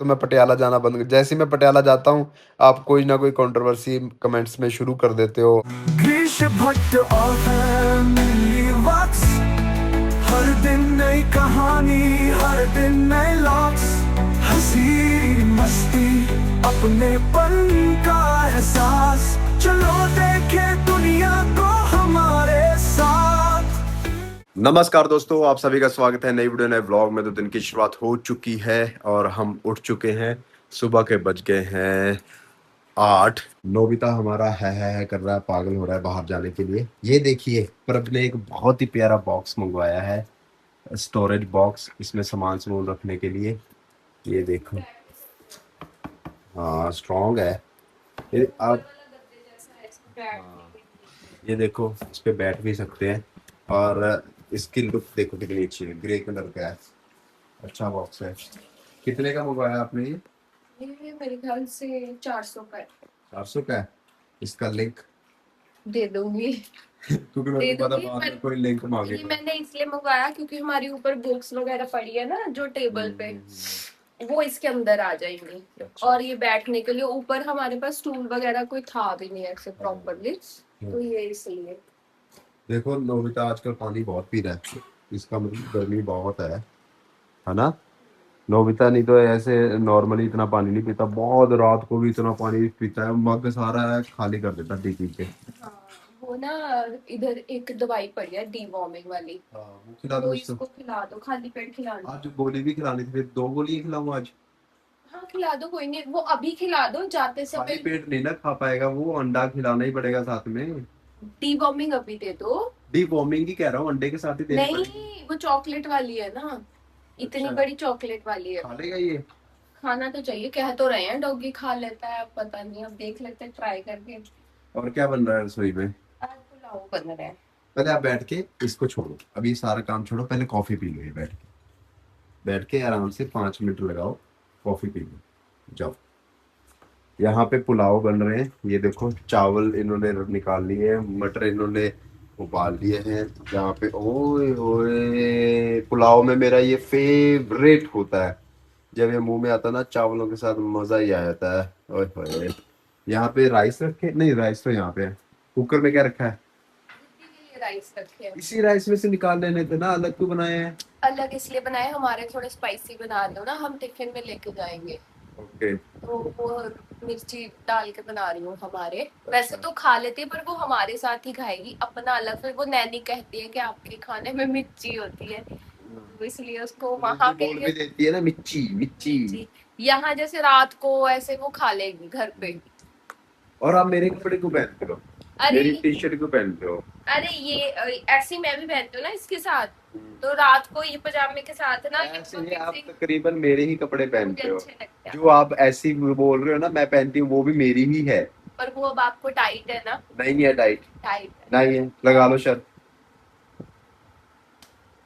तो मैं पटियाला जाना बंद, जैसे ही मैं पटियाला जाता हूँ आप कोई ना कोई कंट्रोवर्सी कमेंट्स में शुरू कर देते हो। ग्रीश भट्ट और फैमिली वॉक्स, हर दिन नई कहानी, हर दिन नए लॉक्स, हंसी मस्ती अपनेपन का एहसास, चलो देखे दुनिया को हमारे साथ। नमस्कार दोस्तों, आप सभी का स्वागत है नई वीडियो नए व्लॉग में। तो दिन की शुरुआत हो चुकी है और हम उठ चुके हैं। सुबह के बज गए हैं 8। नोबिता हमारा है कर रहा है, पागल हो रहा है बाहर जाने के लिए। ये देखिए, प्रभ ने एक बहुत ही प्यारा बॉक्स मंगवाया है, स्टोरेज बॉक्स, इसमें सामान समून रखने के लिए। ये देखो, हाँ स्ट्रॉन्ग है ये। आप ये देखो, इस पे बैठ भी सकते हैं और इसकी लुक देखो कितनी अच्छी है, ग्रे कलर का है, अच्छा बॉक्स है। कितने का मंगवाया आपने ये मेरे ख्याल से 400 का है। 400 का है। इसका लिंक दे दूंगी। क्योंकि मेरे दे को पता दूंगी बाद में पर कोई लिंक ये मांगेगा। मैंने इसलिए मंगवाया क्योंकि हमारी ऊपर बुक्स वगैरह पड़ी है ना जो टेबल पे, वो इसके अंदर आ जाएंगी। अच्छा। और ये बैठने के लिए ऊपर हमारे पास स्टूल वगैरह कोई था भी नहीं ऐसे प्रॉपरली, तो ये इसलिए। देखो, नोबिता आजकल पानी बहुत पी रहा है, इसका मतलब गर्मी बहुत है ना। नोबिता नहीं तो ऐसे नॉर्मली इतना पानी नहीं पीता, बहुत रात को भी इतना पानी पीता है, मग सारा है खाली कर देता है पी के। हाँ, वो ना इधर एक दवाई पड़ी है डीवॉर्मिंग वाली, वो खिला दो वो इसको। इसको खिला दो, खाली पेट खिलाना। आज गोली भी खिलानी थी, फिर 2 गोली खिलाऊं आज। हाँ खिला दो, कोई नहीं, वो अभी खिला दो जाते खाली समय। पेट नहीं ना खा पाएगा वो, अंडा खिलाना ही पड़ेगा साथ में। डीवॉर्मिंग अभी दे दो। डी वॉर्मिंग ही कह रहा हूँ, अंडे के साथ ही देनी पड़ेगी। नहीं, वो चॉकलेट वाली है ना, इतनी अच्छा। बड़ी चॉकलेट वाली है। खा लेगा ये? खाना तो चाहिए, कह तो रहे हैं डॉगी खा लेता है, अब पता नहीं, अब देख लेते हैं ट्राई करके। और क्या बन रहा है रसोई में? आज पुलाव बन रहा है। पहले आप बैठ के इसको छोड़ो, अभी सारा काम छोड़ो, पहले कॉफी पी लो। ये बैठ के आराम से 5 मिनट लगाओ, कॉफी पी लो, जाओ। यहाँ पे पुलाव बन रहे हैं, ये देखो चावल इन्होंने निकाल लिए हैं, मटर इन्होंने उबाल लिए हैं। यहाँ पे ओए ओए, पुलाव में मेरा ये फेवरेट होता है, जब ये मुंह में आता है ना चावलों के साथ, मजा ही आ जाता है। ओए ओए, यहाँ पे राइस रखे, नहीं राइस तो यहाँ पे है। कुकर में क्या रखा है? दीदी के लिए राइस रखे हैं। इसी राइस में से निकाल लेने थे ना, अलग क्यों बनाए हैं? अलग इसलिए बनाए, हमारे थोड़े स्पाइसी बना दो ना, हम टिफिन में लेके जाएंगे, ओके। तो वो मिर्ची डाल के बना रही हूँ हमारे। वैसे तो खा लेती है पर वो हमारे साथ ही खाएगी, अपना अलग। फिर वो नैनी कहती है कि आपके खाने में मिर्ची होती है, तो इसलिए उसको वहां के बोल भी लिए देती है ना, मिर्ची मिर्ची। मिर्ची। यहाँ जैसे रात को ऐसे वो खा लेगी घर पे। और आप मेरे कपड़े क्यों पहनते हो? अरे मेरी टी शर्ट क्यों पहनते हो? अरे ये ऐसे ही मैं भी पहनती हूँ ना इसके साथ, तो रात को ये पजामे के साथ ना ऐसे ही आप तकरीबन मेरे ही कपड़े मुझे पहनते हो। अच्छे लगते हैं। जो आप ऐसी बोल रहे हो ना मैं पहनती हूँ, वो भी मेरी ही है। पर वो अब आपको टाइट है ना। नहीं है टाइट। टाइट है। नहीं है, लगा लो शर्ट।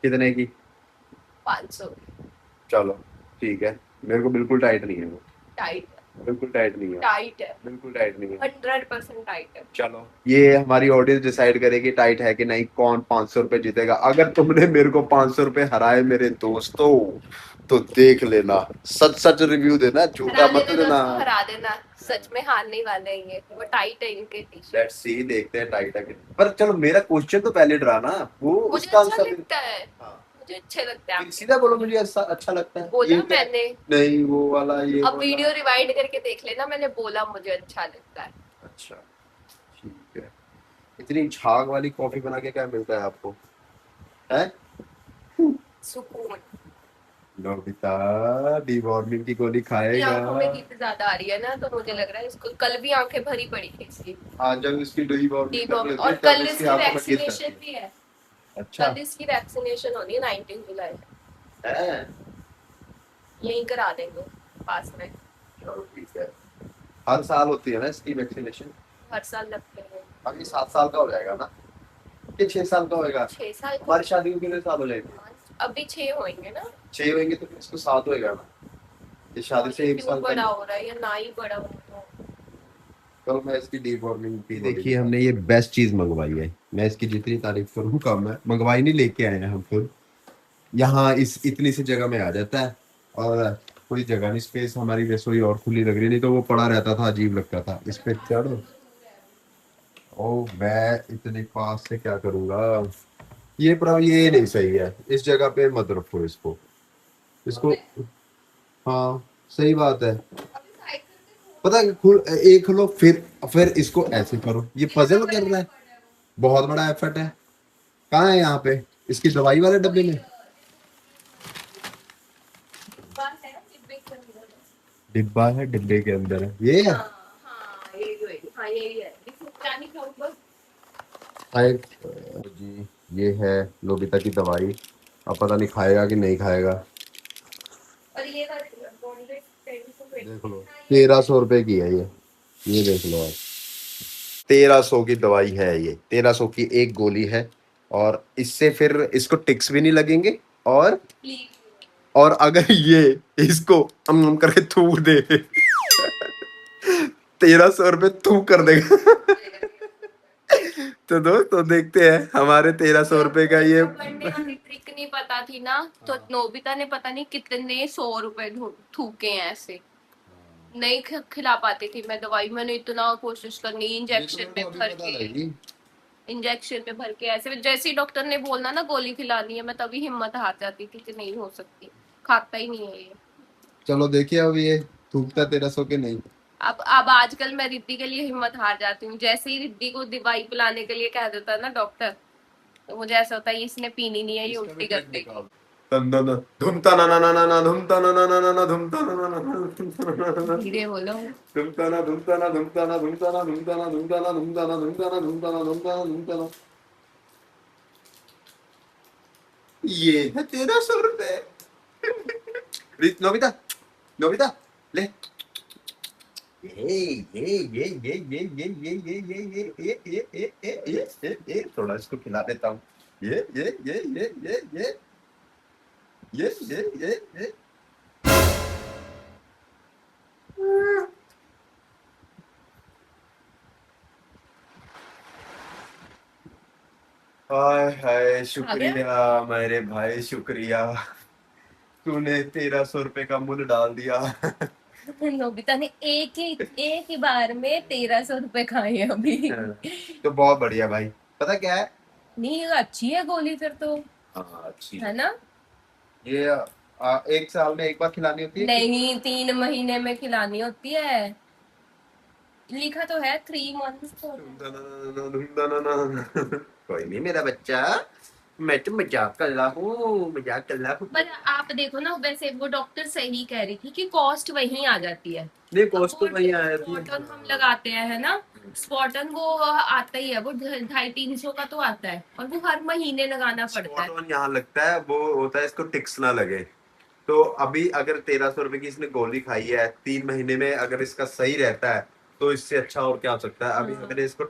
कितने की? 500। चलो ठीक है, मेरे को बिल्कुल टाइट नहीं है वो, टाइट बिल्कुल टाइट नहीं है, टाइट है, बिल्कुल टाइट नहीं है। 100% टाइट है। चलो, ये हमारी ऑडियंस डिसाइड करेगी टाइट है कि नहीं, कौन 500 रुपए जीतेगा। अगर तुमने मेरे को 500 रुपए हराए मेरे दोस्तों, तो देख लेना, सच सच रिव्यू देना, झूठा हरा मत देना देना। दोस्तों, हरा देना, सच में हारने वाले हैं ये, वो टाइट है इनके टी शर्ट। लेट्स सी, देखते हैं टाइट है कि नहीं। पर चलो, मेरा क्वेश्चन तो पहले डरा ना, वो मुझे उसका अच्छा आंसर। लगता है, हाँ, मुझे अच्छे लगते हैं फिर आपके। सीधा बोलो मुझे ऐसा अच्छा लगता है। बोला ये क्या? मैंने, नहीं वो वाला, ये अब वाला। वीडियो रिवाइंड करके देख लेना, मैंने बोला मुझे अच्छा लगता है। अच्छा ठीक है। इतनी झाग वाली कॉफी बना के क्या मिलता है आपको? है सुकून। नोबिता डिवॉर्मिंग की गोली इसकी खाएगा। आंखों में हीट ज्यादा आ रही है ना, तो मुझे लग रहा है इसको, कल भी आंखें भरी पड़ी थी इसकी। आज जब इसकी डिवॉर्मिंग कर लेते और हैं, कल तब इसकी आंखों में हीट वैक्सीनेशन आती भी है। है। अच्छा कल इसकी वैक्सीनेशन होनी है 19 जुलाई। है, यहीं करा देंगे पास में। चलो ठीक है। हर साल होती है ना इसकी वैक्सीनेशन? हर साल लगते हैं। अभी 7 साल का हो जाएगा ना, कि 6 साल का होएगा? 6 साल को। हमारी शादी को कितने साल हो जाएंगे? अभी 6 होंगे ना। 6 होंगे तो फिर इसको 7 होएगा ना, ये शादी से 1 क्यों साल बड़ा पहले। हो रहा है या ना ही बड़ा हो तो। कल मैं इसकी डिवॉर्मिंग की। देखिए, हमने ये बेस्ट चीज मंगवाई है, मैं इसकी जितनी तारीफ करूँ कम है। मंगवाई नहीं, लेके आए हैं हम खुद। यहाँ इस इतनी सी जगह में आ जाता है और कोई जगह नहीं, स्पेस हमारी रसोई और खुली लग रही, नहीं तो वो पड़ा रहता था, अजीब लगता था। इस पे चढ़ो। ओ मैं इतने पास से क्या करूंगा? ये नहीं सही है, इस जगह पे मत रखो इसको। इसको हाँ, सही बात है। पता है एक लो, फिर इसको ऐसे करो, ये पजल कर रहा है। बहुत बड़ा एफर्ट है। कहाँ है यहाँ पे? इसकी दवाई वाले डब्बे में डिब्बा है, डिब्बे के अंदर है ये है। जी ये है नोबिता की दवाई। अब पता नहीं खाएगा कि नहीं खाएगा। देख लो 1300 रुपए की है ये देख लो आप। 1300 की दवाई है ये, 1300 की एक गोली है। और इससे फिर इसको टिक्स भी नहीं लगेंगे। और अगर ये इसको हम करके थूक दे 1300 रुपए थूक कर देगा। तो दोस्तों देखते हैं हमारे 1300 रुपए का ये। ट्रिक नहीं पता थी ना, तो नोबिता ने पता नहीं कितने 100 रुपए थूके हैं ऐसे। नहीं खिला पाती थी मैं दवाई, मैंने इतना कोशिश करनी, इंजेक्शन में भर के ऐसे, जैसे ही डॉक्टर ने बोलना ना गोली खिलानी है, मैं तभी हिम्मत हार जाती थी कि नहीं हो सकती, खाता ही नहीं है ये। चलो देखिए अब ये थूकता 1300 के नहीं। अब आजकल मैं रिद्धि के लिए हिम्मत हार जाती हूँ। जैसे ही रिद्धि को दवाई पिलाने के लिए कह देता है ना डॉक्टर, तो मुझे ऐसा होता है इसने पीनी नहीं है, ये उल्टी कर देगी। धुमता ना ना ना ना ना धुमता ना ना ना ना ना धुमता ना ना ना ना धीरे बोलो। धुमता ना धुमता ना धुमता ना धुमता ना धुमता ना धुमता ना धुमता ना धुमता ना धुमता ना धुमता ना धुमता ना। ये है 1300 रुपए। नोबिता, नोबिता ले। ये थोड़ा इसको खिला देता हूँ। ये हाय हाय, शुक्रिया मेरे भाई, शुक्रिया। तूने 1300 रुपए का मूल्य डाल दिया। नोबिता ने एक ही बार में 1300 रुपए खाए हैं अभी। तो बहुत बढ़िया भाई। पता क्या है, नहीं अच्छी है गोली फिर तो। हाँ अच्छी है ना। ये एक साल में एक बार खिलानी होती है। नहीं 3 महीने में खिलानी होती है, लिखा तो है 3 months। कोई नहीं मेरा बच्चा, मैं तो मजाक कर रहा हूँ, मजाक कर रहा हूँ। पर आप देखो ना, वैसे वो डॉक्टर सही कह रही थी कि कॉस्ट वहीं आ जाती है। नहीं कॉस्ट तो वहीं आया थी। स्पॉटन हम लगाते हैं है ना, स्पॉटन वो आता ही है, वो 250-300 का तो आता है, और वो हर महीने लगाना पड़ता है। स्पॉट यहाँ लगता है, वो होता है इसको टिक्स ना लगे। तो अभी अगर 1300 रुपए की इसने गोली खाई है 3 महीने में, अगर इसका सही रहता है तो इससे अच्छा और क्या हो सकता है। अभी अगर इसको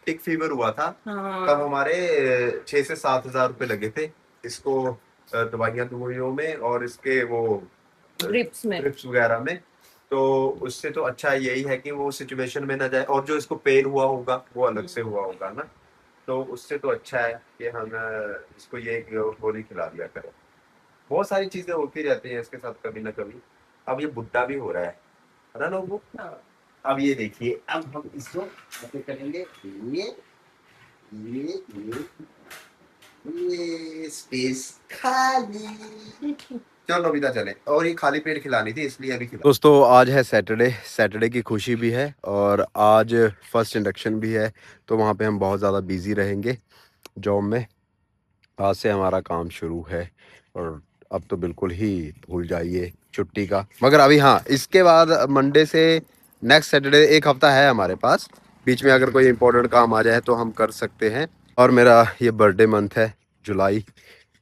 टिक फीवर हुआ था, तब हमारे 6 से 7 हजार रुपए लगे थे इसको दवाइयों में और इसके वो ड्रिप्स वगैरह में। तो उससे तो अच्छा यही है कि वो सिचुएशन में ना जाए, और जो इसको पेन हुआ होगा वो अलग से हुआ होगा ना, तो उससे तो अच्छा है कि हम इसको ये गोली खिला दिया करें। बहुत सारी चीजें होती रहती हैं इसके साथ कभी ना कभी। अब ये बुढ़ा भी हो रहा है ना लोगों। अब ये देखिए, अब हम इसको ऐसे करेंगे, ये स्पेस खाली। चलो नोबिता चले, और ये खाली पेट खिलानी थी इसलिए अभी खिला। दोस्तों आज है सैटरडे की खुशी भी है, और आज फर्स्ट इंडक्शन भी है, तो वहाँ पे हम बहुत ज़्यादा बिजी रहेंगे जॉब में। आज से हमारा काम शुरू है, और अब तो बिल्कुल ही भूल जाइए छुट्टी का। मगर अभी हाँ, इसके बाद मंडे से नेक्स्ट सैटरडे एक हफ्ता है हमारे पास। बीच में अगर कोई इम्पोर्टेंट काम आ जाए तो हम कर सकते हैं। और मेरा ये बर्थडे मंथ है जुलाई,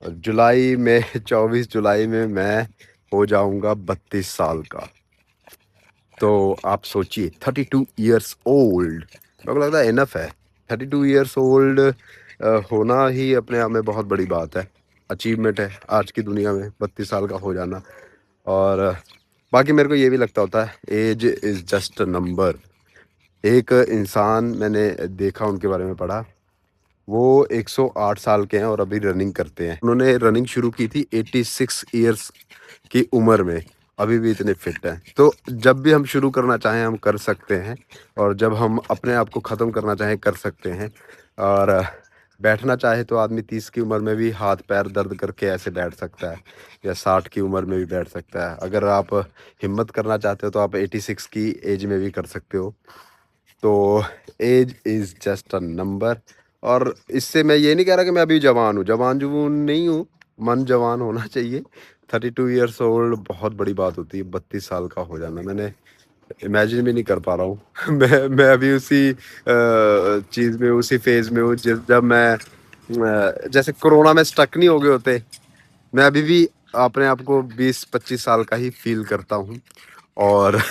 और जुलाई में 24 जुलाई में मैं हो जाऊंगा 32 साल का। तो आप सोचिए 32 ईयर्स ओल्ड, मेरे को लगता है इनफ है। 32 ईयर्स ओल्ड होना ही अपने आप में बहुत बड़ी बात है, अचीवमेंट है आज की दुनिया में 32 साल का हो जाना। और बाकी मेरे को ये भी लगता होता है age is just a number. एक इंसान मैंने देखा, उनके बारे में पढ़ा, वो 108 साल के हैं और अभी रनिंग करते हैं। उन्होंने रनिंग शुरू की थी 86 ईयर्स की उम्र में, अभी भी इतने फिट हैं। तो जब भी हम शुरू करना चाहें हम कर सकते हैं, और जब हम अपने आप को ख़त्म करना चाहें कर सकते हैं। और बैठना चाहे तो आदमी 30 की उम्र में भी हाथ पैर दर्द करके ऐसे बैठ सकता है, या 60 की उम्र में भी बैठ सकता है। अगर आप हिम्मत करना चाहते हो तो आप 86 की एज में भी कर सकते हो। तो age is just a number. और इससे मैं ये नहीं कह रहा कि मैं अभी जवान हूँ, जवान जुवान नहीं हूँ, मन जवान होना चाहिए। 32 ईयर्स ओल्ड बहुत बड़ी बात होती है, 32 साल का हो जाना मैंने इमेजिन भी नहीं कर पा रहा हूँ। मैं अभी उसी चीज़ में, उसी फेज में हूँ जब मैं जैसे कोरोना में स्टक नहीं हो गए होते, मैं अभी भी अपने आप को 20-25 साल का ही फील करता हूँ। और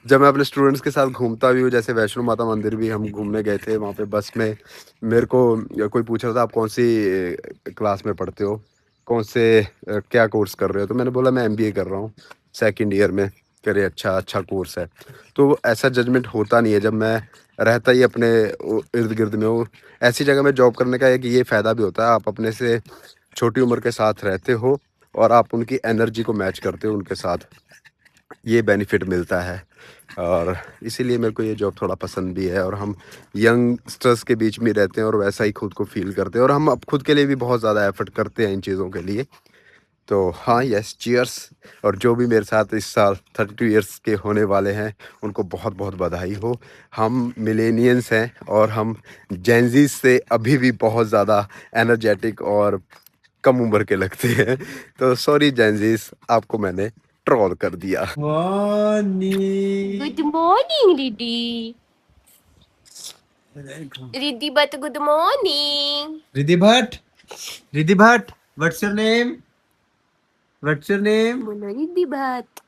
जब मैं अपने स्टूडेंट्स के साथ घूमता भी हूँ, जैसे वैष्णो माता मंदिर भी हम घूमने गए थे, वहाँ पे बस में मेरे को कोई पूछ रहा था आप कौन सी क्लास में पढ़ते हो, कौन से क्या कोर्स कर रहे हो, तो मैंने बोला मैं एमबीए कर रहा हूँ सेकंड ईयर में। कह रहे अच्छा अच्छा कोर्स है। तो ऐसा जजमेंट होता नहीं है जब मैं रहता ही अपने इर्द गिर्द में हूँ। ऐसी जगह में जॉब करने का एक ये फ़ायदा भी होता है, आप अपने से छोटी उम्र के साथ रहते हो और आप उनकी एनर्जी को मैच करते हो उनके साथ, ये बेनिफिट मिलता है। और इसीलिए मेरे को ये जॉब थोड़ा पसंद भी है। और हम यंगस्टर्स के बीच में रहते हैं और वैसा ही खुद को फील करते हैं, और हम अब खुद के लिए भी बहुत ज़्यादा एफर्ट करते हैं इन चीज़ों के लिए। तो हाँ, यस, चीयर्स। और जो भी मेरे साथ इस साल 32 ईयर्स के होने वाले हैं उनको बहुत बहुत बधाई हो। हम मिलेनियंस हैं और हम जेनजीज से अभी भी बहुत ज़्यादा एनर्जेटिक और कम उम्र के लगते हैं। तो सॉरी जेनजीज, आपको मैंने ट्रोल कर दिया। Good morning Riddhi. Riddhi but good morning. Riddhi Bhatt. Riddhi Bhatt. What's your name? What's your name? बोलो Riddhi but.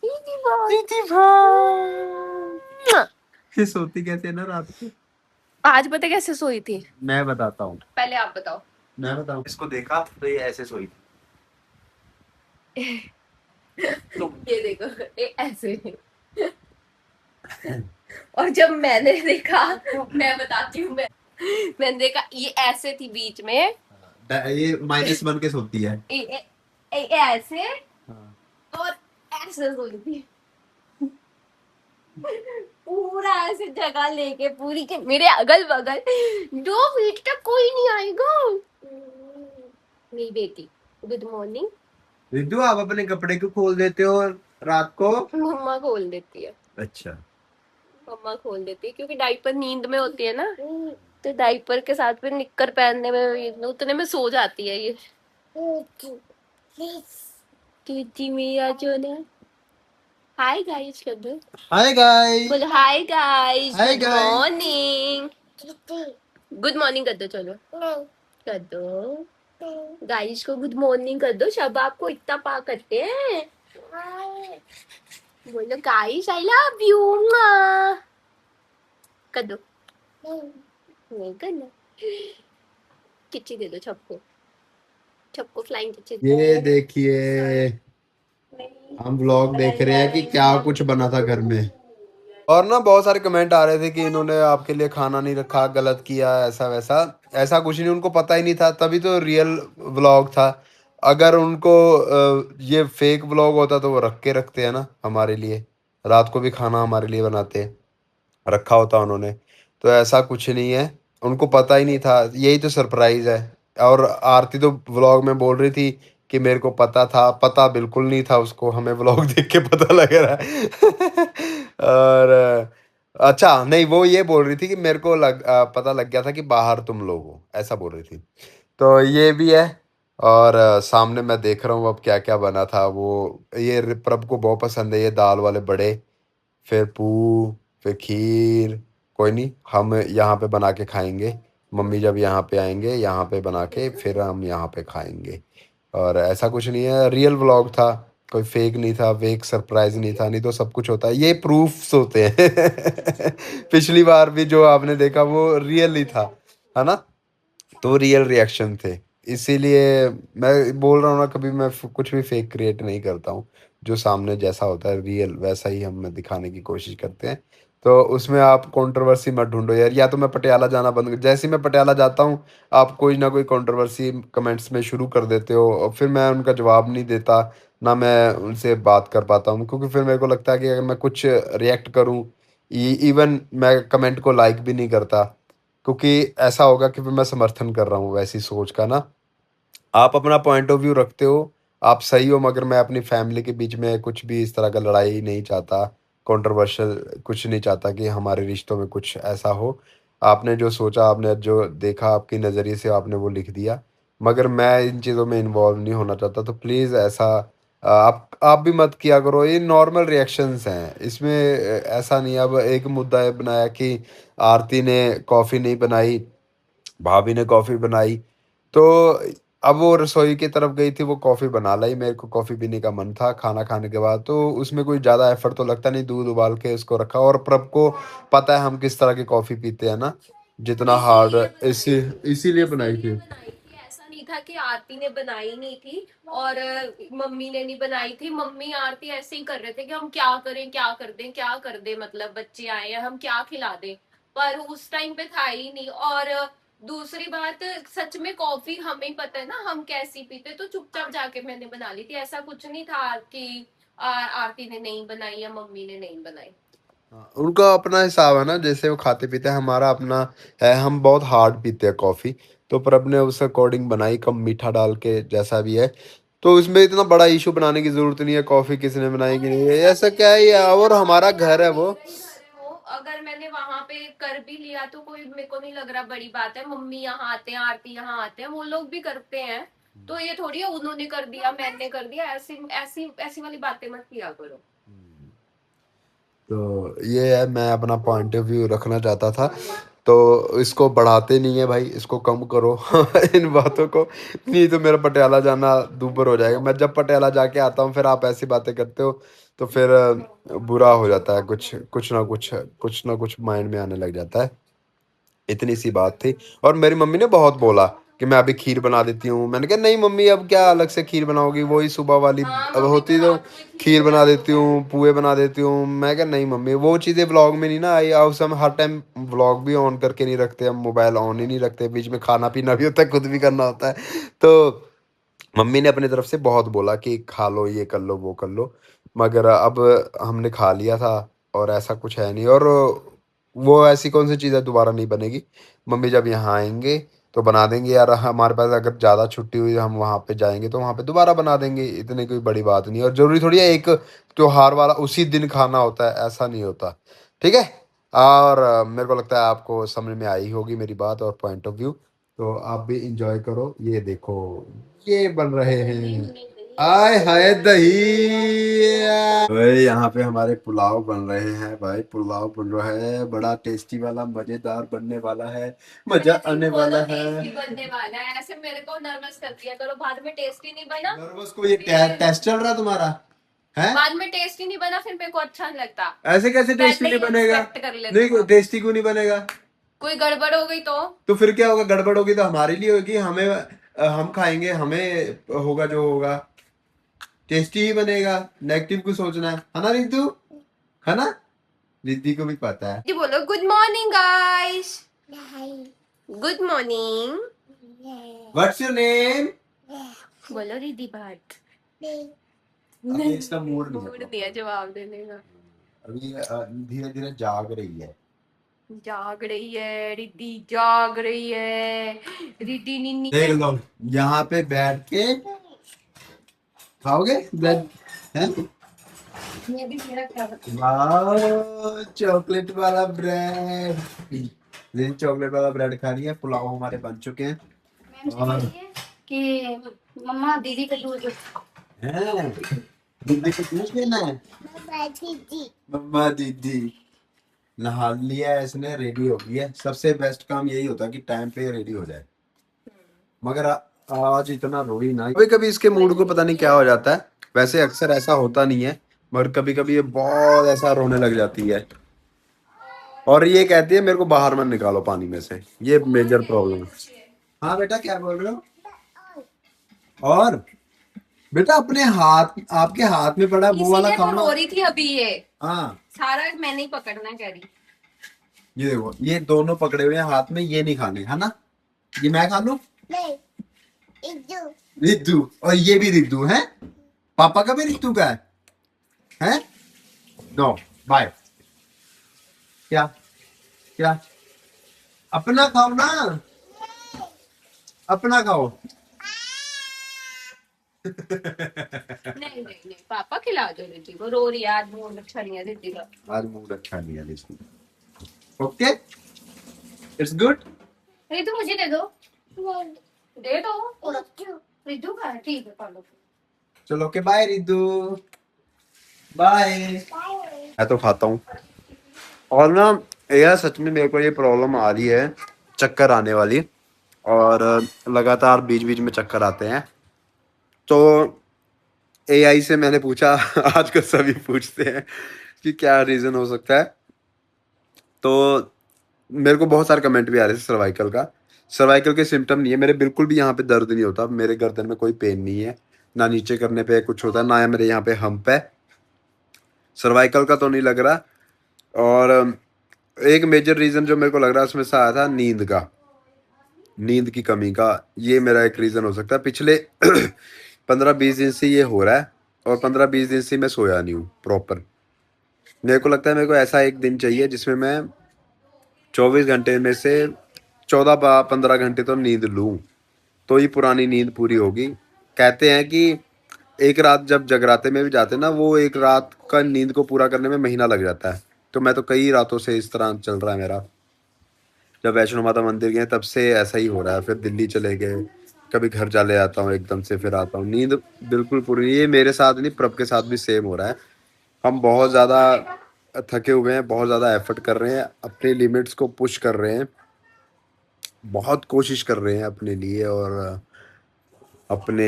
Riddhi but. Riddhi Bhatt. ये सोती कैसे है ना रात को? आज पता कैसे सोई थी? मैं बताता हूँ। पहले आप बताओ। मैं बताऊँ। इसको देखा तो ये ऐसे सोई थी। ये देखो, ये ऐसे। और जब मैंने देखा, मैं बताती हूँ, मैंने देखा ये ऐसे थी बीच में, ये माइनस बन के सोती है। ऐसे और ऐसे सोई थी। पूरा ऐसे जगह लेके पूरी के मेरे अगल बगल 2 फीट तक कोई नहीं आएगा। मेरी बेटी गुड मॉर्निंग। रिद्धू आप अपने कपड़े क्यों खोल देते हो रात को? मम्मा खोल देती है। अच्छा। मम्मा खोल देती है क्योंकि डाइपर नींद में होती है ना, तो डाइपर के साथ फिर निक्कर पहनने में उतने में सो जाती है ये। चूची मिया जो ना। हाय गाइस कर दो। Hi guys. बोलो hi guys. Hi, good guys. Morning. Good morning कर दो, चलो कर दो। गाइस को गुड मॉर्निंग कर दो, सब आपको इतना पा करते हैं। बोलो गाइस आई लव यू कर दो। नहीं करना। किच्ची दे दो सबको, सबको फ्लाइंग किच्ची। ये देखिए हम व्लॉग देख रहे हैं कि क्या कुछ बना था घर में। और ना बहुत सारे कमेंट आ रहे थे कि इन्होंने आपके लिए खाना नहीं रखा, गलत किया, ऐसा वैसा। ऐसा कुछ नहीं, उनको पता ही नहीं था, तभी तो रियल व्लॉग था। अगर उनको ये फेक व्लॉग होता तो वो रख के रखते हैं ना हमारे लिए, रात को भी खाना हमारे लिए बनाते, रखा होता उन्होंने। तो ऐसा कुछ नहीं है, उनको पता ही नहीं था, यही तो सरप्राइज है। और आरती तो व्लॉग में बोल रही थी कि मेरे को पता था, पता बिल्कुल नहीं था उसको, हमें व्लॉग देख के पता लग रहा है। और अच्छा नहीं, वो ये बोल रही थी कि मेरे को पता लग गया था कि बाहर तुम लोग हो, ऐसा बोल रही थी। तो ये भी है। और सामने मैं देख रहा हूँ अब क्या क्या बना था। वो ये प्रभ को बहुत पसंद है ये दाल वाले बड़े, फिर फिर खीर। कोई नहीं, हम यहाँ पे बना के खाएंगे, मम्मी जब यहाँ पे आएंगे यहाँ पे बना के फिर हम यहाँ पे खाएंगे। और ऐसा कुछ नहीं है, रियल व्लॉग था, कोई फेक नहीं था, फेक सरप्राइज नहीं था। नहीं तो सब कुछ होता है, ये प्रूफ्स होते हैं। पिछली बार भी जो आपने देखा वो रियल ही था, है ना, तो रियल रिएक्शन थे। इसीलिए मैं बोल रहा हूँ ना, कभी मैं कुछ भी फेक क्रिएट नहीं करता हूँ। जो सामने जैसा होता है रियल वैसा ही हम दिखाने की कोशिश करते हैं। तो उसमें आप कंट्रोवर्सी मत ढूंढो यार। या तो मैं पटियाला जाना बंद कर, जैसे ही मैं पटियाला जाता हूँ आप कोई ना कोई कंट्रोवर्सी कमेंट्स में शुरू कर देते हो, और फिर मैं उनका जवाब नहीं देता, ना मैं उनसे बात कर पाता हूँ, क्योंकि फिर मेरे को लगता है कि अगर मैं कुछ रिएक्ट करूँ, इवन मैं कमेंट को लाइक भी नहीं करता, क्योंकि ऐसा होगा कि फिर मैं समर्थन कर रहा हूँ वैसी सोच का ना। आप अपना पॉइंट ऑफ व्यू रखते हो, आप सही हो, मगर मैं अपनी फैमिली के बीच में कुछ भी इस तरह का लड़ाई नहीं चाहता, कंट्रोवर्शियल कुछ नहीं चाहता कि हमारे रिश्तों में कुछ ऐसा हो। आपने जो सोचा, आपने जो देखा, आपके नज़रिए से आपने वो लिख दिया, मगर मैं इन चीज़ों में इन्वॉल्व नहीं होना चाहता। तो प्लीज़ ऐसा आप भी मत किया करो। ये नॉर्मल रिएक्शंस हैं, इसमें ऐसा नहीं। अब एक मुद्दा ये बनाया कि आरती ने कॉफ़ी नहीं बनाई, भाभी ने कॉफ़ी बनाई, तो अब वो रसोई की तरफ गई थी, वो कॉफ़ी बना लाई, मेरे को कॉफ़ी पीने का मन था खाना खाने के बाद, तो उसमें कोई ज़्यादा एफर्ट तो लगता नहीं, दूध उबाल के उसको रखा, और प्रभ को पता है हम किस तरह की कॉफ़ी पीते हैं ना, जितना हार्ड, इसी इसीलिए बनाई थी। बनाई थी, ऐसा नहीं था कि आरती ने बनाई नहीं थी और मम्मी ने नहीं बनाई थी। मम्मी आरती ऐसे ही कर रहे थे कि हम क्या करें, क्या कर दें, क्या कर दें, मतलब बच्चे आए हैं हम क्या खिला दें, पर उस टाइम पे था ही नहीं। और दूसरी बात, सच में कॉफी हमें पता है ना हम कैसी पीते, तो चुपचाप जाके मैंने बना ली थी। ऐसा कुछ नहीं था कि आरती ने नहीं बनाई या मम्मी ने नहीं बनाई। हाँ, उनका अपना हिसाब है ना, जैसे वो खाते पीते हैं, हमारा अपना है, हम बहुत हार्ड पीते हैं कॉफ़ी। तो पर अपने उस अकॉर्डिंग बनाई, कम मीठा डाल के, जैसा भी है। तो इसमें इतना बड़ा इशू बनाने की ज़रूरत नहीं है, कॉफ़ी किसने बनाई कि नहीं है, ऐसा क्या है ये, और हमारा घर है वो। मेरा ही घर है वो, अगर मैंने वहां पे कर भी लिया तो कोई मेरे को नहीं लग रहा बड़ी बात है। मम्मी यहाँ आते हैं, आरती यहाँ आते हैं, वो लोग भी करते हैं, तो ये थोड़ी है उन्होंने कर दिया मैंने कर दिया, ऐसी ऐसी ऐसी वाली बातें मत किया करो। तो ये है, मैं अपना पॉइंट ऑफ व्यू रखना चाहता था। तो इसको बढ़ाते नहीं है भाई, इसको कम करो इन बातों को, नहीं तो मेरा पटियाला जाना दूभर हो जाएगा। मैं जब पटियाला जाके आता हूँ फिर आप ऐसी बातें करते हो, तो फिर बुरा हो जाता है, कुछ ना कुछ माइंड में आने लग जाता है। इतनी सी बात थी। और मेरी मम्मी ने बहुत बोला कि मैं अभी खीर बना देती हूँ, मैंने कहा नहीं मम्मी, अब क्या अलग से खीर बनाओगी, वही सुबह वाली हाँ अब मम्मी तो होती, तो रात में खीर खीर बना बनाती देती है। हूँ, पुए बना देती हूँ। मैं कहा नहीं मम्मी, वो चीज़ें व्लॉग में नहीं ना आई। अब हम हर टाइम व्लॉग भी ऑन करके नहीं रखते, हम मोबाइल ऑन ही नहीं रखते, बीच में खाना पीना भी होता है, खुद भी करना होता है। तो मम्मी ने अपनी तरफ से बहुत बोला कि खा लो, ये कर लो, वो कर लो, मगर अब हमने खा लिया था, और ऐसा कुछ है नहीं। और वो ऐसी कौन सी चीज़ है दोबारा नहीं बनेगी। मम्मी जब यहाँ आएंगे तो बना देंगे यार, हमारे पास अगर ज़्यादा छुट्टी हुई, हम वहाँ पे जाएंगे तो वहाँ पे दोबारा बना देंगे, इतनी कोई बड़ी बात नहीं है। और ज़रूरी थोड़ी है एक त्योहार वाला उसी दिन खाना होता है, ऐसा नहीं होता। ठीक है। और मेरे को लगता है आपको समझ में आई होगी मेरी बात और पॉइंट ऑफ व्यू। तो आप भी इंजॉय करो। ये देखो, ये बन रहे हैं, आय हाय दही। भाई यहाँ पे हमारे पुलाव बन रहे हैं भाई, पुलाव बन रहा है, बड़ा टेस्टी वाला, मजेदार बनने वाला है, मजा आने वाला है। टेस्टी बनने वाला है, ऐसे मेरे को नर्वस कर दिया करो, बाद में टेस्टी नहीं बना। नर्वस को, ये टेस्ट चल रहा तुम्हारा है? बाद में टेस्टी नहीं बना फिर मेरे को अच्छा नहीं लगता। ऐसे कैसे टेस्टी पहले नहीं ही बनेगा? एक्सपेक्ट कर लेते नहीं, हो। टेस्टी क्यों नहीं बनेगा? कोई गड़बड़ हो गई तो फिर क्या होगा? गड़बड़ होगी तो हमारे लिए होगी, हमें हम खाएंगे, हमें होगा जो होगा, टेस्टी ही बनेगा। नेगेटिव को सोचना है ना रिद्धू, है ना? रिद्धि को भी पता है। जी बोलो good morning guys. Good morning. What's your name? बोलो रिद्धि बात। अभी इसका मूड नहीं मूड है, नहीं है जवाब देने का। अभी धीरे धीरे जाग रही है। जाग रही है रिद्धि, जाग रही है रिद्धि। नीनी देख लो, यहाँ पे बैठ के खाओगे ब्रेड है? ये भी मेरा क्या वाह, चॉकलेट वाला ब्रेड, चॉकलेट वाला ब्रेड खा रही है। पुलाव हमारे बन चुके हैं। और कि मम्मा दीदी का दूध हैं, दीदी को पूछ लेना है। मम्मा दीदी नहा लिया है इसने, रेडी हो गई है। सबसे बेस्ट काम यही होता है कि टाइम पे रेडी हो जाए, मगर आज इतना रोई ना। कभी कभी इसके मूड को पता नहीं क्या हो जाता है, वैसे अक्सर ऐसा होता नहीं है, मगर कभी कभी ये बहुत ऐसा रोने लग जाती है, और ये कहती है मेरे को बाहर मत निकालो पानी में से। ये मेजर प्रॉब्लम है। हाँ बेटा, क्या बोल रहे हो? और बेटा अपने हाथ, आपके हाथ में पड़ा वो वाला इसीलिए तो खाओ रो ना। रही थी अभी ये, हाँ सारा मैंने ही पकड़ना कह रही। ये देखो, ये दोनों पकड़े हुए हैं हाथ में, ये नहीं खाने है ना, ये मैं खा लूं। रिद्धू, और ये भी रिद्धू है, पापा का भी रिद्धू का है? No bye. क्या क्या? अपना खाओ ना, अपना खाओ। नहीं नहीं नहीं, पापा खिला दो रिद्धि को, रो रही है आज, मूड अच्छा नहीं है रिद्धि का। आज मूड अच्छा नहीं है इसमें। Okay it's good. रिद्धु मुझे दे दो, दे दो थोड़ा। रिद्धु का है, ठीक है खा लो। चलो ओके बाय रिद्धू, बाय। मैं तो खाता हूँ। और ना यार सच में मेरे को ये प्रॉब्लम आ रही है, चक्कर आने वाली, और लगातार बीच बीच में चक्कर आते हैं। तो एआई से मैंने पूछा आजकल सभी पूछते हैं कि क्या रीज़न हो सकता है। तो मेरे को बहुत सारे कमेंट भी आ रहे थे सर्वाइकल का। सर्वाइकल के सिम्टम नहीं है मेरे, बिल्कुल भी यहाँ पे दर्द नहीं होता, मेरे गर्दन में कोई पेन नहीं है, ना नीचे करने पे कुछ होता है, ना मेरे यहाँ पे हम्प है। सर्वाइकल का तो नहीं लग रहा। और एक मेजर रीज़न जो मेरे को लग रहा है उसमें से आया था नींद का, नींद की कमी का, ये मेरा एक रीज़न हो सकता है। पिछले 15-20 दिन से ये हो रहा है, और 15-20 दिन से मैं सोया नहीं हूँ प्रॉपर। मेरे को लगता है मेरे को ऐसा एक दिन चाहिए जिसमें मैं 24 घंटे में से 14-15 घंटे तो नींद लूँ, तो ही पुरानी नींद पूरी होगी। कहते हैं कि एक रात जब जगराते में भी जाते हैं ना, वो एक रात का नींद को पूरा करने में महीना लग जाता है। तो मैं तो कई रातों से इस तरह चल रहा है मेरा। जब वैष्णो माता मंदिर गए तब से ऐसा ही हो रहा है, फिर दिल्ली चले गए, कभी घर चले जाता हूँ एकदम से, फिर आता हूँ, नींद बिल्कुल पूरी। ये मेरे साथ नहीं, प्रभ के साथ भी सेम हो रहा है। हम बहुत ज़्यादा थके हुए हैं, बहुत ज़्यादा एफर्ट कर रहे हैं, अपने लिमिट्स को पुश कर रहे हैं, बहुत कोशिश कर रहे हैं अपने लिए और अपने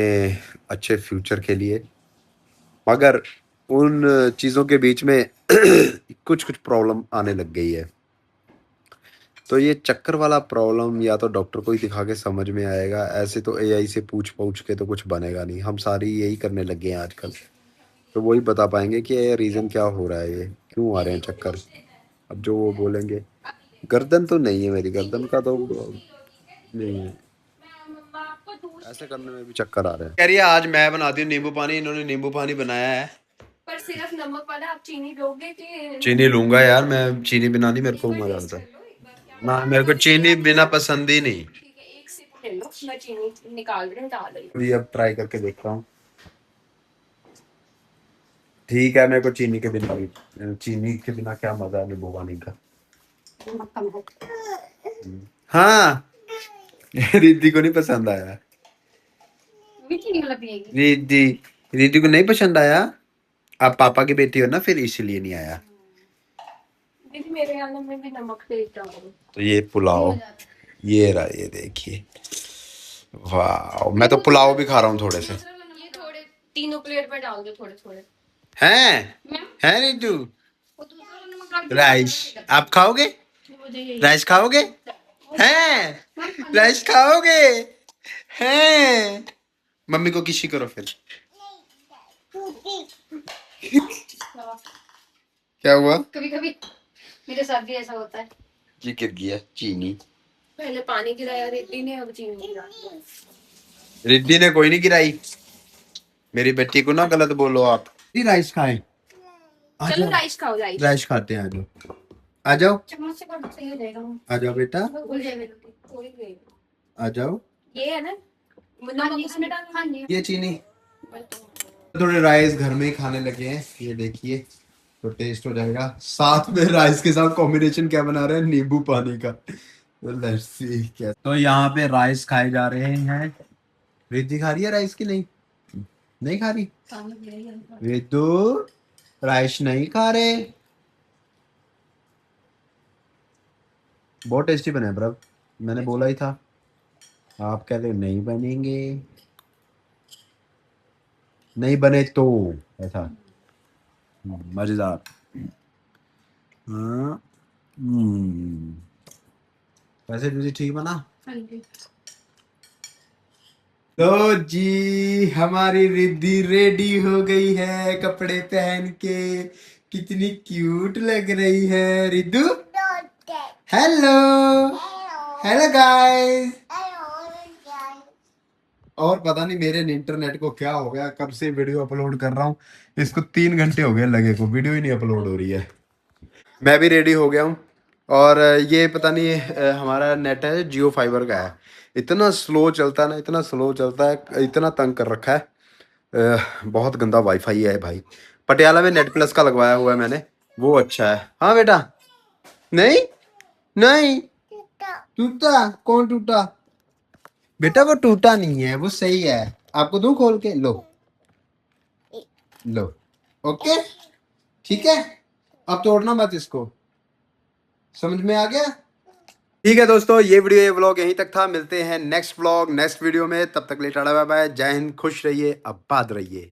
अच्छे फ्यूचर के लिए, मगर उन चीज़ों के बीच में कुछ कुछ प्रॉब्लम आने लग गई है। तो ये चक्कर वाला प्रॉब्लम या तो डॉक्टर को ही दिखा के समझ में आएगा, ऐसे तो एआई से पूछ पूछ के तो कुछ बनेगा नहीं। हम सारी यही करने लग गए हैं आजकल, तो वही बता पाएंगे कि ये रीज़न क्या हो रहा है, ये क्यों आ रहे हैं चक्कर। अब जो वो बोलेंगे। गर्दन तो नहीं है मेरी, गर्दन का तो नहीं है, ऐसे करने में भी चक्कर आ रहे हैं। कह रही है आज मैं बनाती हूँ नींबू पानी, इन्होंने नींबू पानी बनाया है। पर सिर्फ नमक वाला, आप चीनी लोगे कि? चीनी लूंगा यार मैं, चीनी बिना नहीं मेरे को मजा आता। ना मेरे को चीनी बिना पसंद ही नहीं। ठीक है, एक सिप ले लो, मैं चीनी निकाल रही हूँ, डाल रही अभी अब ट्राई करके देखता हूँ। ठीक है, मेरे को चीनी के बिना भी, चीनी के बिना क्या मजा है नींबू पानी का। हूँ। हाँ रिद्धि को नहीं पसंद आया। भी चीनी वाला पिएगी? रिद्धि, रिद्धि को नहीं पसंद आया। आप पापा की बेटी हो ना, फिर इसीलिए नहीं आया। दीदी मेरे खाने में भी नमक तेज डालो। तो ये पुलाव, ये रहा, ये देखिए, वाह। मैं तो पुलाव भी खा रहा हूँ थोड़े से। ये थोड़े तीनों प्लेट में डाल दो थोड़े थोड़े। हैं रिद्धू? वो दूसरा नमक डाल दो। राइस आप खाओगे? मुझे यही राइस खाओगे? हैं राइस खाओगे? हैं मम्मी को किसी करो फिर। क्या हुआ? कभी कभी मेरे साथ भी ऐसा होता है। ये गिर गया चीनी। पहले पानी गिराया रिद्धि ने, अब चीनी गिरा। रिद्धि ने कोई नहीं गिराई, मेरी बेटी को ना गलत बोलो आप। राइस खाएं, चलो राइस खाओ, राइस राइस खाते हैं। आ जाओ, आ जाओ, चम्मच से काटो सही हो जाएगा। आ जाओ बेटा, भूल जाएगा थोड़ी गई। आ जाओ। ये है ना, नमक उसमें डालना है। ये चीनी। थोड़े राइस घर में ही खाने लगे हैं, ये देखिए, तो टेस्ट हो जाएगा। साथ में राइस के साथ कॉम्बिनेशन क्या बना रहे हैं? नींबू पानी का। तो लेट्स सी क्या। तो यहाँ पे राइस खाए जा रहे हैं। रिद्धि खा रही है राइस की? नहीं, नहीं खा रही। रिद्धू राइस नहीं खा रहे। बहुत टेस्टी बने ब्रव, मैंने बोला ही था। आप कहते नहीं बनेंगे, नहीं बने तो ऐसा। मजेदार। हाँ वैसे तुझे ठीक बना। तो जी हमारी रिद्धि रेडी हो गई है कपड़े पहन के। कितनी क्यूट लग रही है रिद्धू। Hello hello guys. और पता नहीं मेरे इंटरनेट को क्या हो गया, कब से वीडियो अपलोड कर रहा हूँ, इसको 3 घंटे हो गए लगे को, वीडियो ही नहीं अपलोड हो रही है। मैं भी रेडी हो गया हूँ। और ये पता नहीं हमारा नेट है जियो फाइबर का है, इतना स्लो चलता है ना, इतना स्लो चलता है, इतना तंग कर रखा है। बहुत गंदा वाईफाई है भाई। पटियाला में नेट प्लस का लगवाया हुआ है मैंने, वो अच्छा है। हाँ बेटा। नहीं नहीं टूटा, कौन टूटा बेटा? वो टूटा नहीं है, वो सही है। आपको दूं खोल के? लो लो। ओके ठीक है, अब तोड़ना मत इसको, समझ में आ गया? ठीक है दोस्तों, ये वीडियो ये व्लॉग यहीं तक था। मिलते हैं नेक्स्ट व्लॉग नेक्स्ट वीडियो में, तब तक ले टाटा बाय बाय, जय हिंद, खुश रहिए, आबाद रहिए।